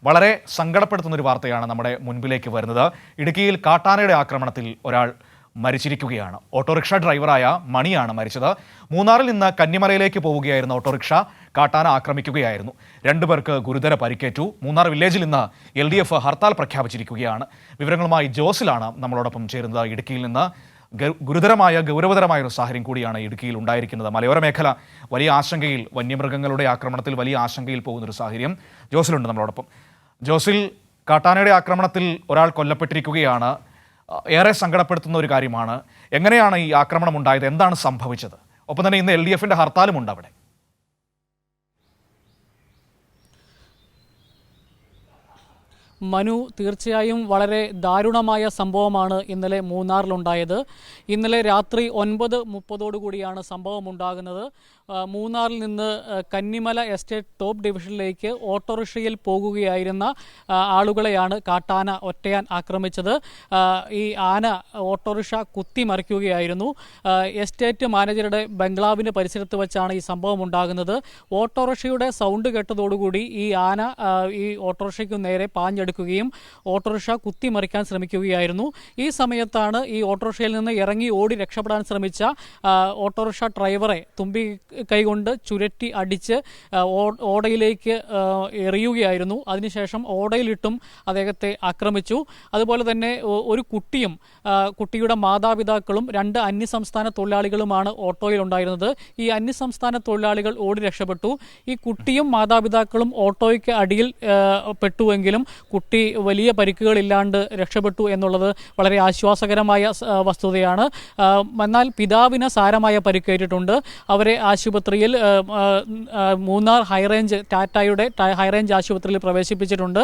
വളരെ സങ്കടപ്പെടുത്തുന്ന ഒരു വാർത്തയാണ് നമ്മുടെ മുൻപിലേക്ക് വരുന്നത്. ഇടുക്കിയിൽ കാട്ടാനയുടെ ആക്രമണത്തിൽ ഒരാൾ മരിച്ചിരിക്കുകയാണ്. ഓട്ടോറിക്ഷ ഡ്രൈവറായ മണിയാണ് മരിച്ചത്. മൂന്നാറിൽ നിന്ന് കന്നിമലയിലേക്ക് പോവുകയായിരുന്ന ഓട്ടോറിക്ഷ കാട്ടാന ആക്രമിക്കുകയായിരുന്നു. രണ്ടുപേർക്ക് ഗുരുതര പരിക്കേറ്റു. മൂന്നാർ വില്ലേജിൽ ഇന്ന് LDF ഹർത്താൽ പ്രഖ്യാപിച്ചിരിക്കുകയാണ്. വിവരങ്ങളുമായി ജോസിലാണ് നമ്മളോടൊപ്പം ചേരുന്നത്. ഇടുക്കിയിൽ നിന്ന് ഗൗരവതരമായ ഒരു സാഹചര്യം കൂടിയാണ് ഇടുക്കിയിൽ ഉണ്ടായിരിക്കുന്നത്. മലയോര മേഖല വലിയ ആശങ്കയിൽ, വന്യമൃഗങ്ങളുടെ ആക്രമണത്തിൽ വലിയ ആശങ്കയിൽ പോകുന്നൊരു സാഹചര്യം. ജോസിലുണ്ട് നമ്മളോടൊപ്പം. ജോസിൽ, കാട്ടാനയുടെ ആക്രമണത്തിൽ ഒരാൾ കൊല്ലപ്പെട്ടിരിക്കുകയാണ്. ഏറെ സങ്കടപ്പെടുത്തുന്ന ഒരു കാര്യമാണ്. എങ്ങനെയാണ് ഈ ആക്രമണം ഉണ്ടായത്? എന്താണ് സംഭവിച്ചത്? ഒപ്പം തന്നെ ഇന്ന് LDFന്റെ ഹർത്താലും ഉണ്ട് അവിടെ. മനു, തീർച്ചയായും വളരെ ദാരുണമായ സംഭവമാണ് ഇന്നലെ മൂന്നാറിലുണ്ടായത്. ഇന്നലെ രാത്രി 9:30 സംഭവം ഉണ്ടാകുന്നത്. മൂന്നാറിൽ നിന്ന് കന്നിമല എസ്റ്റേറ്റ് ടോപ്പ് ഡിവിഷനിലേക്ക് ഓട്ടോറിക്ഷയിൽ പോകുകയായിരുന്ന ആളുകളെയാണ് കാട്ടാന ഒറ്റയാൻ ആക്രമിച്ചത്. ഈ ആന ഓട്ടോറിക്ഷ കുത്തിമറിക്കുകയായിരുന്നു. എസ്റ്റേറ്റ് മാനേജറുടെ ബംഗ്ലാവിന് പരിസരത്ത് വെച്ചാണ് ഈ സംഭവം ഉണ്ടാകുന്നത്. ഓട്ടോറിക്ഷയുടെ സൗണ്ട് കേട്ടതോടുകൂടി ഈ ആന ഈ ഓട്ടോറിക്ഷയ്ക്ക് നേരെ പാഞ്ഞെടുക്കുകയും ഓട്ടോറിക്ഷ കുത്തിമറിക്കാൻ ശ്രമിക്കുകയായിരുന്നു. ഈ സമയത്താണ് ഈ ഓട്ടോറിക്ഷയിൽ നിന്ന് ഇറങ്ങി ഓടി രക്ഷപ്പെടാൻ ശ്രമിച്ച ഓട്ടോറിക്ഷ ഡ്രൈവറെ തുമ്പി കൈകൊണ്ട് ചുരറ്റി അടിച്ച് ഓടയിലേക്ക് എറിയുകയായിരുന്നു. അതിനുശേഷം ഓടയിലിട്ടും അദ്ദേഹത്തെ ആക്രമിച്ചു. അതുപോലെ തന്നെ ഒരു കുട്ടിയുടെ മാതാപിതാക്കളും 2 അന്യസംസ്ഥാന തൊഴിലാളികളുമാണ് ഓട്ടോയിൽ ഉണ്ടായിരുന്നത്. ഈ അന്യസംസ്ഥാന തൊഴിലാളികൾ ഓടി രക്ഷപ്പെട്ടു. ഈ കുട്ടിയും മാതാപിതാക്കളും ഓട്ടോയ്ക്ക് അടിയിൽ പെട്ടുവെങ്കിലും കുട്ടി വലിയ പരിക്കുകളില്ലാണ്ട് രക്ഷപ്പെട്ടു എന്നുള്ളത് വളരെ ആശ്വാസകരമായ വസ്തുതയാണ്. എന്നാൽ പിതാവിന് സാരമായ പരിക്കേറ്റിട്ടുണ്ട്. അവരെ ആശുപത്രിയിൽ മൂന്നാർ ഹൈറേഞ്ച് ടാറ്റയുടെ ഹൈറേഞ്ച് ആശുപത്രിയിൽ പ്രവേശിപ്പിച്ചിട്ടുണ്ട്.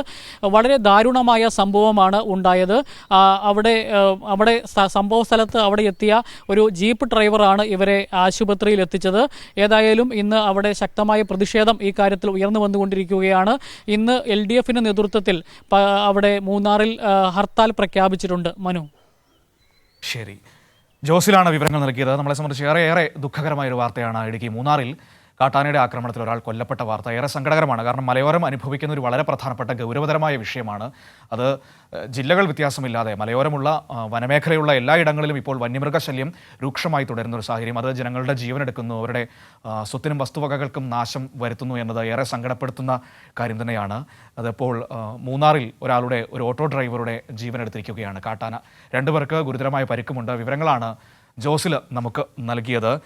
വളരെ ദാരുണമായ സംഭവമാണ് ഉണ്ടായത്. അവിടെ സംഭവ സ്ഥലത്ത് അവിടെ എത്തിയ ഒരു ജീപ്പ് ഡ്രൈവറാണ് ഇവരെ ആശുപത്രിയിൽ എത്തിച്ചത്. ഏതായാലും ഇന്ന് അവിടെ ശക്തമായ പ്രതിഷേധം ഈ കാര്യത്തിൽ ഉയർന്നു വന്നുകൊണ്ടിരിക്കുകയാണ്. ഇന്ന് LDFന്റെ നേതൃത്വത്തിൽ അവിടെ മൂന്നാറിൽ ഹർത്താൽ പ്രഖ്യാപിച്ചിട്ടുണ്ട്. മനു, ശരി. ജോസിലാണ് വിവരങ്ങൾ നൽകിയത്. നമ്മളെ സംബന്ധിച്ച് ഏറെ ദുഃഖകരമായ ഒരു വാർത്തയാണ്. ഇടുക്കി മൂന്നാറിൽ കാട്ടാനയുടെ ആക്രമണത്തിൽ ഒരാൾ കൊല്ലപ്പെട്ട വാർത്ത ഏറെ സങ്കടകരമാണ്. കാരണം മലയോരം അനുഭവിക്കുന്ന ഒരു വളരെ പ്രധാനപ്പെട്ട ഗൗരവതരമായ വിഷയമാണ്. അത് ജില്ലകൾ വ്യത്യാസമില്ലാതെ മലയോരമുള്ള വനമേഖലയുള്ള എല്ലായിടങ്ങളിലും ഇപ്പോൾ വന്യമൃഗശല്യം രൂക്ഷമായി തുടരുന്ന ഒരു സാഹചര്യം. അത് ജനങ്ങളുടെ ജീവനെടുക്കുന്നു, അവരുടെ സ്വത്തിനും വസ്തുവകകൾക്കും നാശം വരുത്തുന്നു എന്നത് ഏറെ സങ്കടപ്പെടുത്തുന്ന കാര്യം തന്നെയാണ്. അതിപ്പോൾ മൂന്നാറിൽ ഒരു ഓട്ടോ ഡ്രൈവറുടെ ജീവനെടുത്തിരിക്കുകയാണ് കാട്ടാന. രണ്ടുപേർക്ക് ഗുരുതരമായ പരിക്കുമുണ്ട്. വിവരങ്ങളാണ് ജോസിൽ നമുക്ക് നൽകിയത്.